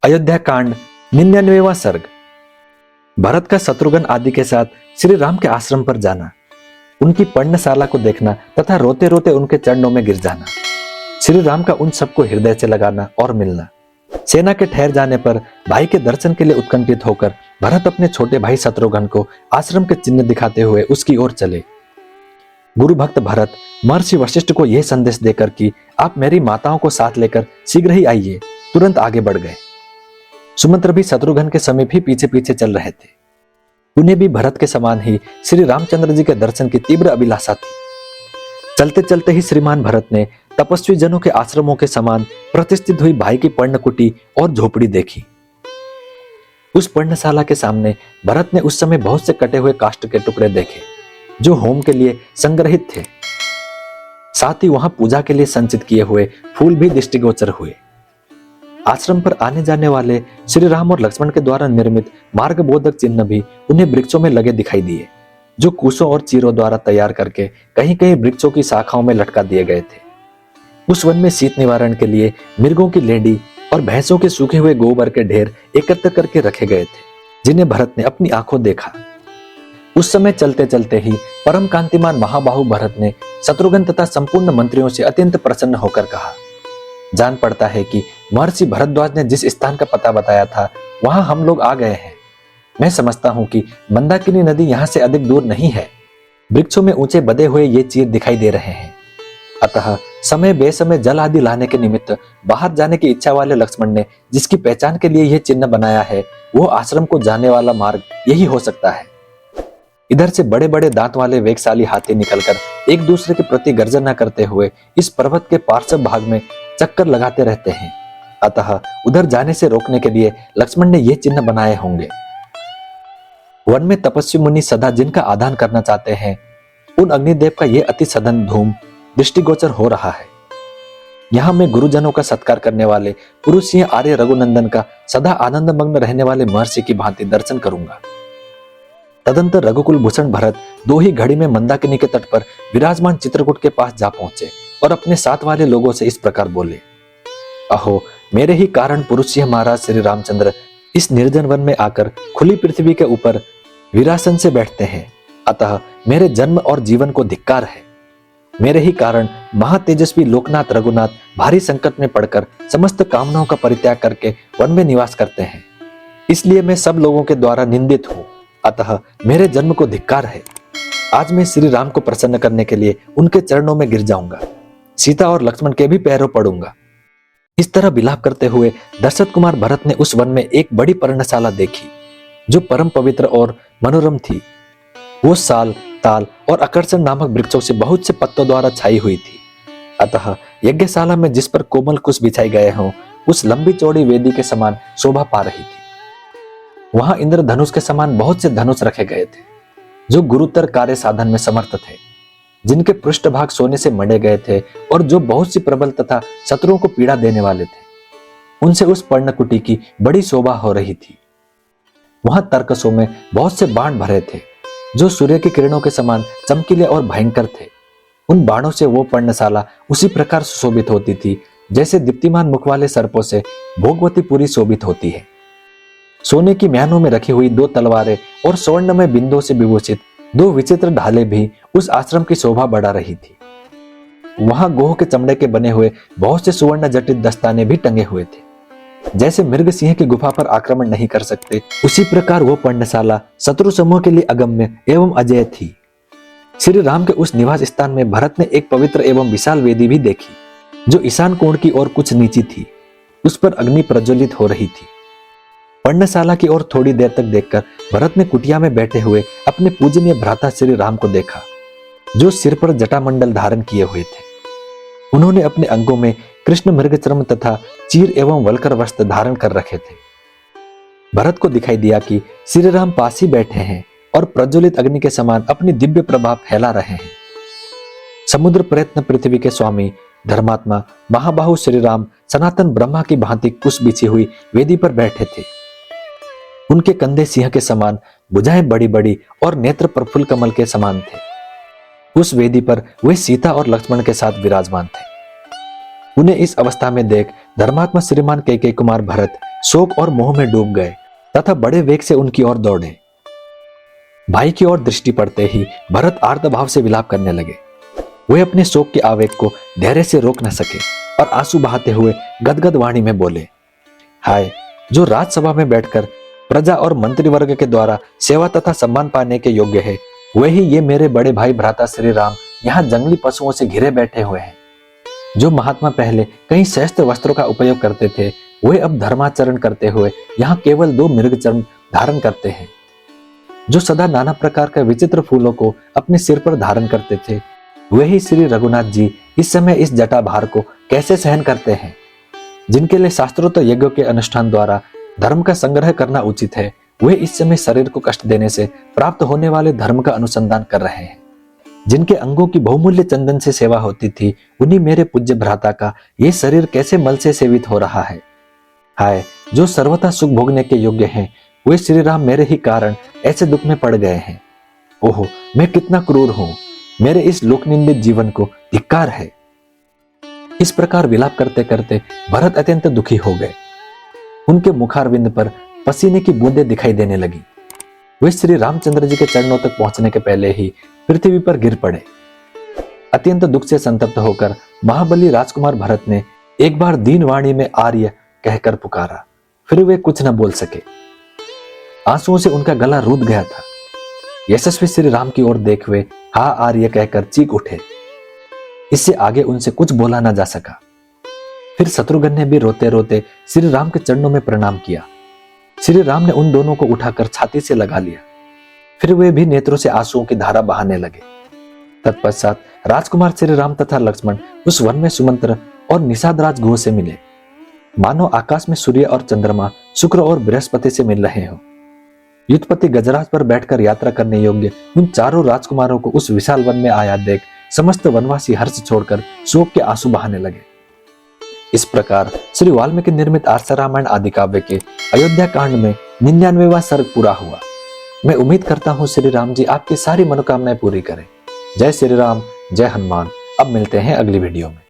अयोध्या कांड 99वां सर्ग। भरत का शत्रुघ्न आदि के साथ श्री राम के आश्रम पर जाना, उनकी पर्णशाला को देखना तथा रोते रोते उनके चरणों में गिर जाना, श्री राम का उन सबको हृदय से लगाना और मिलना। सेना के ठहर जाने पर भाई के दर्शन के लिए उत्कंठित होकर भरत अपने छोटे भाई शत्रुघ्न को आश्रम के चिन्ह दिखाते हुए उसकी ओर चले। गुरु भक्त भरत महर्षि वशिष्ठ को यह संदेश देकर कि आप मेरी माताओं को साथ लेकर शीघ्र ही आइए, तुरंत आगे बढ़ गए। सुमंत्र भी शत्रुघ्न के समीप ही पीछे पीछे चल रहे थे। उन्हें भी भरत के समान ही श्री रामचंद्र जी के दर्शन की तीव्र अभिलाषा थी। चलते चलते ही श्रीमान भरत ने तपस्वी जनों के आश्रमों के समान प्रतिष्ठित हुई भाई की पर्णकुटी और झोपड़ी देखी। उस पर्णशाला के सामने भरत ने उस समय बहुत से कटे हुए काष्ठ के टुकड़े देखे जो होम के लिए संग्रहित थे। साथ ही वहां पूजा के लिए संचित किए हुए फूल भी दृष्टिगोचर हुए। आश्रम पर आने जाने वाले श्री राम और लक्ष्मण के द्वारा निर्मित मार्ग बोधक चिन्ह भी उन्हें वृक्षों में लगे दिखाई दिए, जो कुशों और चीरों द्वारा तैयार करके कहीं कहीं वृक्षों की शाखाओं में लटका दिए गए थे। उस वन में शीत निवारण के लिए मिर्गों की लेंडी और भैंसों के सूखे हुए गोबर के ढेर एकत्र करके रखे गए थे, जिन्हें भरत ने अपनी आंखों देखा। उस समय चलते चलते ही परम कांतिमान महाबाहु भरत ने शत्रुघ्न तथा संपूर्ण मंत्रियों से अत्यंत प्रसन्न होकर कहा, जान पड़ता है कि महर्षि भरद्वाज ने जिस स्थान का पता बताया था वहां हम लोग आ गए हैं। मैं समझता हूं कि मंदाकिनी नदी यहां से अधिक दूर नहीं है। वृक्षों में ऊंचे बधे हुए ये चीर दिखाई दे रहे हैं। अतः समय बेसमय जल आदि लाने के निमित्त बाहर जाने की इच्छा वाले लक्ष्मण ने जिसकी पहचान के लिए यह चिन्ह बनाया है, वो आश्रम को जाने वाला मार्ग यही हो सकता है। इधर से बड़े बड़े दांत वाले वेगशाली हाथी निकलकर एक दूसरे के प्रति गर्जना करते हुए इस पर्वत के पार्श्व भाग में चक्कर लगाते रहते हैं। अतः उधर जाने से रोकने के लिए लक्ष्मण ने यह चिन्ह बनाए होंगे। वन में तपस्वी मुनि सदा जिनका आधान करना चाहते हैं, उन अग्निदेव का यह अति सघन धूम दृष्टिगोचर हो रहा है। यहां मैं गुरुजनों का सत्कार करने वाले पुरुष सिंह आर्य रघुनंदन का सदा आनंद मग्न रहने वाले महर्षि की भांति दर्शन करूंगा। तदंतर रघुकुल भूषण भरत दो ही घड़ी में मंदाकिनी के तट पर विराजमान चित्रकूट के पास जा पहुंचे और अपने साथ वाले लोगों से इस प्रकार बोले, अहो, मेरे ही कारण पुरुष सिंह महाराज श्री रामचंद्र इस निर्जन वन में आकर खुली पृथ्वी के ऊपर विरासन से बैठते हैं। अतः मेरे जन्म और जीवन को धिक्कार है। मेरे ही कारण महातेजस्वी लोकनाथ रघुनाथ भारी संकट में पड़कर समस्त कामनाओं का परित्याग करके वन में निवास करते हैं। इसलिए मैं सब लोगों के द्वारा निंदित हूं। अतः मेरे जन्म को धिक्कार है। आज मैं श्री राम को प्रसन्न करने के लिए उनके चरणों में गिर जाऊंगा, सीता और लक्ष्मण के भी पैरों पड़ूंगा। इस तरह विलाप करते हुए दशरथ कुमार भरत ने उस वन में एक बड़ी पर्णशाला देखी जो परम पवित्र और मनोरम थी। वो साल, ताल और आकर्षण नामक वृक्षों से बहुत से पत्तों द्वारा छाई हुई थी। अतः यज्ञशाला में जिस पर कोमल कुश बिछाए गए हों, उस लंबी चौड़ी वेदी के समान शोभा पा रही थी। वहां इंद्र धनुष के समान बहुत से धनुष रखे गए थे, जो गुरुतर कार्य साधन में समर्थ थे, जिनके पृष्ठभाग सोने से मढ़े गए थे और जो बहुत सी प्रबल तथा शत्रुओं को पीड़ा देने वाले थे। उनसे उस पर्णकुटी की बड़ी शोभा हो रही थी। वहां तर्कसों में बहुत से बाण भरे थे, जो सूर्य की किरणों के समान चमकीले और भयंकर थे। उन बाणों से वो पर्णशाला उसी प्रकार सुशोभित होती थी जैसे दीप्तिमान मुख वाले सर्पों से भोगवती पुरी शोभित होती है। सोने की म्यानों में रखी हुई दो तलवारें और स्वर्ण में बिंदुओं से विभूषित दो विचित्र ढाले भी उस आश्रम की शोभा बढ़ा रही थी। वहां गोह के चमड़े के बने हुए बहुत से सुवर्ण जटित दस्ताने भी टंगे हुए थे। जैसे मृग सिंह की गुफा पर आक्रमण नहीं कर सकते, उसी प्रकार वो पर्णशाला शत्रु समूह के लिए अगम्य एवं अजेय थी। श्री राम के उस निवास स्थान में भरत ने एक पवित्र एवं विशाल वेदी भी देखी, जो ईशान कोण की ओर कुछ नीची थी। उस पर अग्नि प्रज्वलित हो रही थी। पर्णशाला की ओर थोड़ी देर तक देखकर भरत ने कुटिया में बैठे हुए अपने पूजनीय भ्राता श्री राम को देखा, जो सिर पर जटामंडल धारण किए हुए थे। उन्होंने अपने अंगों में कृष्ण मृगचर्म तथा चीर एवं वल्कर वस्त्र धारण कर रखे थे। भरत को दिखाई दिया कि श्री राम पास ही बैठे हैं और प्रज्वलित अग्नि के समान अपनी दिव्य प्रभाव फैला रहे हैं। समुद्र प्रयत्न पृथ्वी के स्वामी धर्मात्मा महाबाहु श्री राम सनातन ब्रह्मा की भांति कुश बिछी हुई वेदी पर बैठे थे। उनके कंधे सिंह के समान, भुजाएं बड़ी बड़ी और नेत्र प्रफुल्ल कमल के समान थे। उस वेदी पर वे सीता और लक्ष्मण के साथ विराजमान थे। उन्हें इस अवस्था में देख धर्मात्मा श्रीमान कैकेयी कुमार भरत शोक और मोह में डूब गए तथा बड़े वेग से उनकी ओर दौड़े। भाई की ओर दृष्टि पड़ते ही भरत आर्तभाव से विलाप करने लगे। वे अपने शोक के आवेग को धैर्य से रोक न सके और आंसू बहाते हुए गदगद वाणी में बोले, हाय, जो राजसभा में बैठकर प्रजा और मंत्री वर्ग के द्वारा सेवा तथा सम्मान पाने के योग्य है, वही ये मेरे बड़े भाई भ्राता श्री राम यहाँ जंगली पशुओं से घिरे बैठे हुए हैं। जो महात्मा पहले कई श्रेष्ठ वस्त्रों का उपयोग करते थे, वे अब धर्माचरण करते हुए यहाँ केवल 2 मृग चर्म धारण करते हैं। जो सदा नाना प्रकार के विचित्र फूलों को अपने सिर पर धारण करते थे, वही श्री रघुनाथ जी इस समय इस जटा भार को कैसे सहन करते हैं। जिनके लिए शास्त्रोक्त यज्ञों के अनुष्ठान द्वारा धर्म का संग्रह करना उचित है, वे इस समय शरीर को कष्ट देने से प्राप्त होने वाले धर्म का अनुसंधान कर रहे हैं। जिनके अंगों की बहुमूल्य चंदन से सेवा होती थी, उन्हीं मेरे पूज्य भ्राता का ये शरीर कैसे मल से सेवित हो रहा है। हाय, जो सर्वथा सुख भोगने के योग्य हैं, वे श्री राम मेरे ही कारण ऐसे दुख में पड़ गए हैं। ओहो, मैं कितना क्रूर हूं, मेरे इस लोकनिंदित जीवन को धिक्कार है। इस प्रकार विलाप करते करते भरत अत्यंत दुखी हो गए। उनके मुखारविंद पर पसीने की बूंदें दिखाई देने लगी। वे श्री रामचंद्र जी के चरणों तक पहुंचने के पहले ही पृथ्वी पर गिर पड़े। अत्यंत दुख से संतप्त होकर महाबली राजकुमार भरत ने एक बार दीन वाणी में आर्य कहकर पुकारा, फिर वे कुछ न बोल सके। आंसुओं से उनका गला रूंध गया था। यशस्वी श्री राम की ओर देख वे हा आर्य कहकर चीख उठे। इससे आगे उनसे कुछ बोला न जा सका। फिर शत्रुघ्न ने भी रोते रोते श्री राम के चरणों में प्रणाम किया। श्री राम ने उन दोनों को उठाकर छाती से लगा लिया। फिर वे भी नेत्रों से आंसुओं की धारा बहाने लगे। तत्पश्चात राजकुमार श्री राम तथा लक्ष्मण उस वन में सुमंत्र और निषाद राज गुह से मिले। मानो आकाश में सूर्य और चंद्रमा शुक्र और बृहस्पति से मिल रहे हो। युद्धपति गजराज पर बैठकर यात्रा करने योग्य उन चारों राजकुमारों को उस विशाल वन में आया देख समस्त वनवासी हर्ष छोड़कर शोक के आंसू बहाने लगे। इस प्रकार श्री वाल्मीकि निर्मित आर्ष रामायण आदि काव्य के अयोध्या कांड में 99वां सर्ग पूरा हुआ। मैं उम्मीद करता हूँ श्री राम जी आपकी सारी मनोकामनाएं पूरी करें। जय श्री राम, जय हनुमान। अब मिलते हैं अगली वीडियो में।